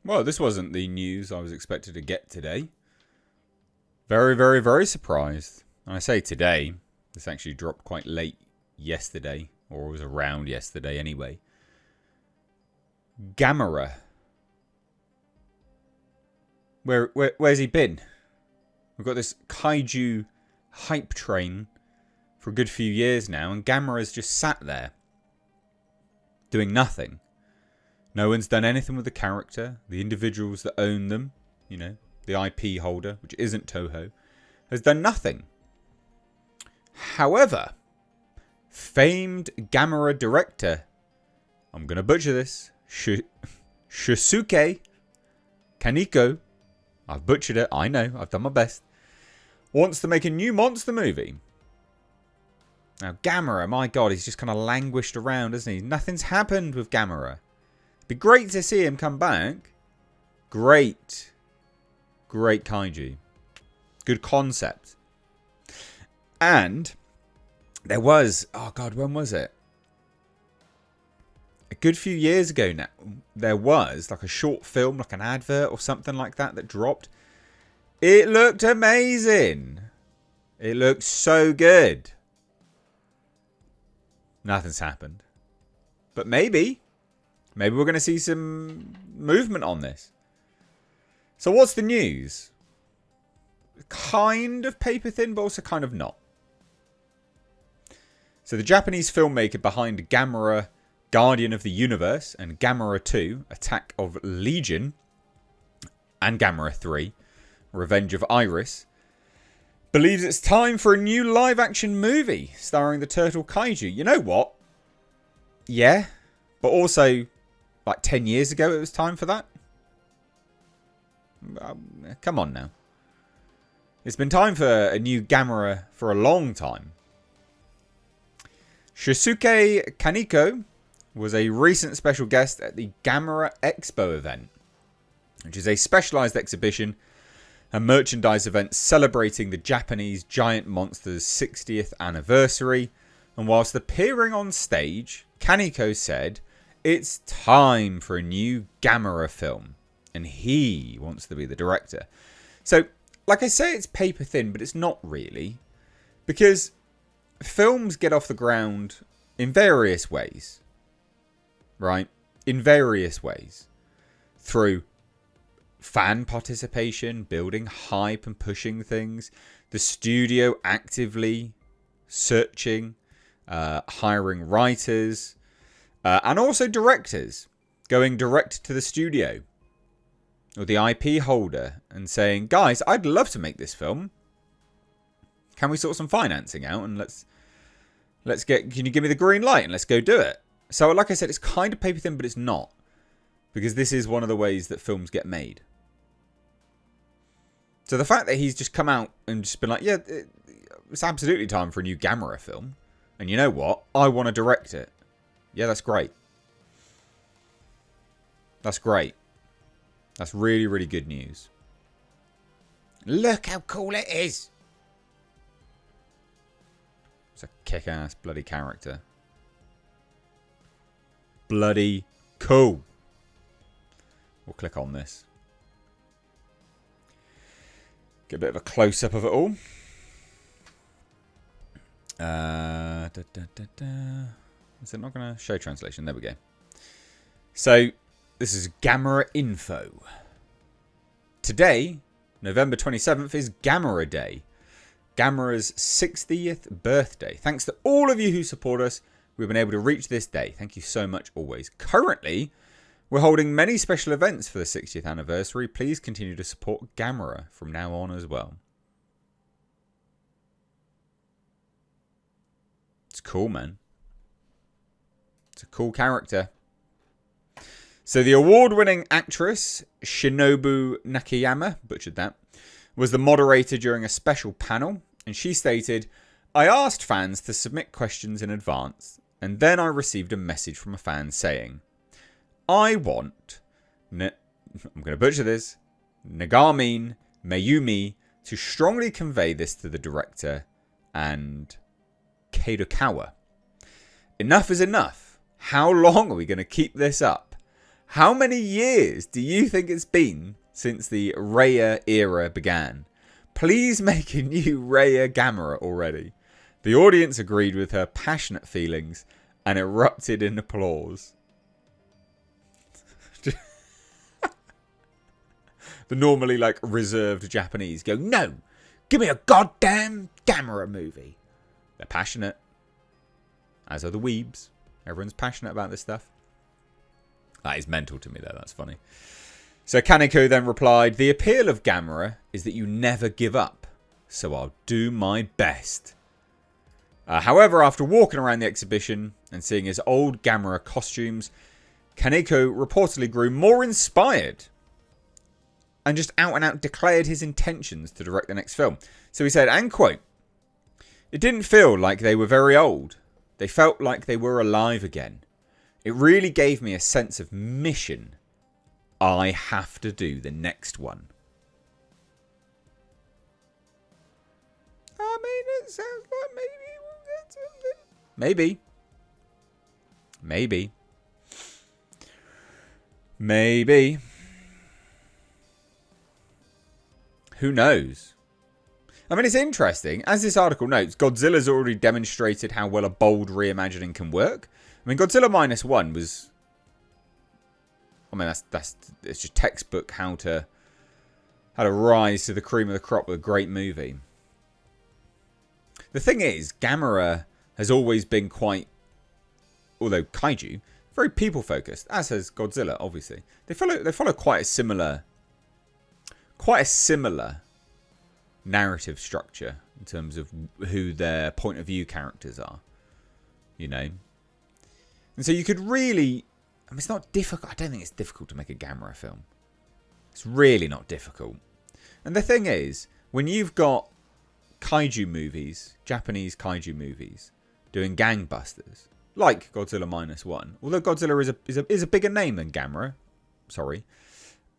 Well, this wasn't the news I was expected to get today. Very, very, very surprised. And I say today, this actually dropped quite late yesterday, or it was around yesterday anyway. GAMERA. Where's he been? We've got this kaiju hype train for a good few years now, and GAMERA's just sat there doing nothing. No one's done anything with the character. The individuals that own them, you know, the IP holder, which isn't Toho, has done nothing. However, famed GAMERA director, I'm going to butcher this, Shusuke Kaneko, I've butchered it, I know, I've done my best, wants to make a new monster movie. Now, GAMERA, my God, he's just kind of languished around, hasn't he? Nothing's happened with GAMERA. It'd be great to see him come back. Great kaiju. Good concept. And there was, oh God, when was it? A good few years ago now, there was like a short film, like an advert or something like that dropped. It looked amazing. It looked so good. Nothing's happened. But maybe we're going to see some movement on this. So what's the news? Kind of paper thin, but also kind of not. So the Japanese filmmaker behind GAMERA Guardian of the Universe and GAMERA 2 Attack of Legion and GAMERA 3 Revenge of Iris believes it's time for a new live action movie starring the turtle kaiju. You know what? Yeah, but also like 10 years ago it was time for that. Come on now. It's been time for a new GAMERA for a long time. Shusuke Kaneko was a recent special guest at the GAMERA Expo event, which is a specialised exhibition and merchandise event celebrating the Japanese giant monster's 60th anniversary. And whilst appearing on stage, Kaneko said it's time for a new GAMERA film, and he wants to be the director. So, like I say, it's paper thin, but it's not really, because films get off the ground in various ways, right? In various ways. Through fan participation, building hype and pushing things, the studio actively searching, hiring writers, and also directors going direct to the studio or the IP holder and saying, guys, I'd love to make this film. Can we sort some financing out and can you give me the green light and let's go do it? So like I said, it's kind of paper thin, but it's not, because this is one of the ways that films get made. So the fact that he's just come out and just been like, yeah, it's absolutely time for a new GAMERA film. And you know what? I want to direct it. Yeah, that's great. That's great. That's really, really good news. Look how cool it is. It's a kick-ass bloody character. Bloody cool. We'll click on this. Get a bit of a close-up of it all. Is it not going to show translation? There we go. So, this is GAMERA info. Today, November 27th, is GAMERA Day. GAMERA's 60th birthday. Thanks to all of you who support us, we've been able to reach this day. Thank you so much always. Currently, we're holding many special events for the 60th anniversary. Please continue to support GAMERA from now on as well. It's cool, man. It's a cool character. So the award-winning actress, Shinobu Nakayama, butchered that, was the moderator during a special panel, and she stated, I asked fans to submit questions in advance, and then I received a message from a fan saying, I want, I'm going to butcher this, Nagamine Mayumi to strongly convey this to the director and Kadokawa. Enough is enough. How long are we going to keep this up? How many years do you think it's been since the Raya era began? Please make a new Raya Gamera already. The audience agreed with her passionate feelings and erupted in applause. The normally like reserved Japanese go, no, give me a goddamn Gamera movie. They're passionate, as are the weebs. Everyone's passionate about this stuff. That is mental to me though, that's funny. So Kaneko then replied, the appeal of Gamera is that you never give up, so I'll do my best. However, after walking around the exhibition and seeing his old Gamera costumes, Kaneko reportedly grew more inspired and just out and out declared his intentions to direct the next film. So he said, and quote, it didn't feel like they were very old. They felt like they were alive again. It really gave me a sense of mission. I have to do the next one. I mean, it sounds like maybe we'll get something. Maybe. Maybe. Maybe. Who knows? I mean, it's interesting. As this article notes, Godzilla's already demonstrated how well a bold reimagining can work. I mean, Godzilla Minus One was... I mean, it's just textbook how to rise to the cream of the crop with a great movie. The thing is, Gamera has always been quite, although kaiju, very people focused, as has Godzilla, obviously. They follow quite a similar narrative structure in terms of who their point of view characters are, you know. And so you could really, I mean, it's not difficult. I don't think it's difficult to make a Gamera film. It's really not difficult. And the thing is, when you've got kaiju movies, Japanese kaiju movies, doing gangbusters, like Godzilla Minus One, although Godzilla is a bigger name than Gamera, sorry,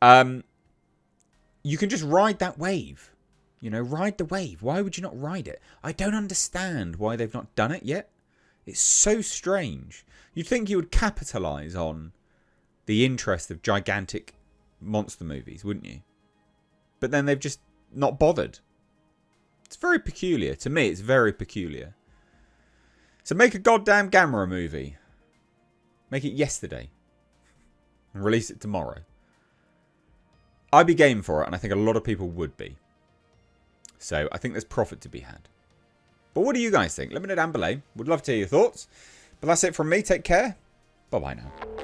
you can just ride that wave. You know, ride the wave. Why would you not ride it? I don't understand why they've not done it yet. It's so strange. You'd think you would capitalise on the interest of gigantic monster movies, wouldn't you? But then they've just not bothered. It's very peculiar. To me, it's very peculiar. So make a goddamn Gamera movie. Make it yesterday. And release it tomorrow. I'd be game for it, and I think a lot of people would be. So I think there's profit to be had. But what do you guys think? Let me know down below. Would love to hear your thoughts. But that's it from me. Take care. Bye-bye now.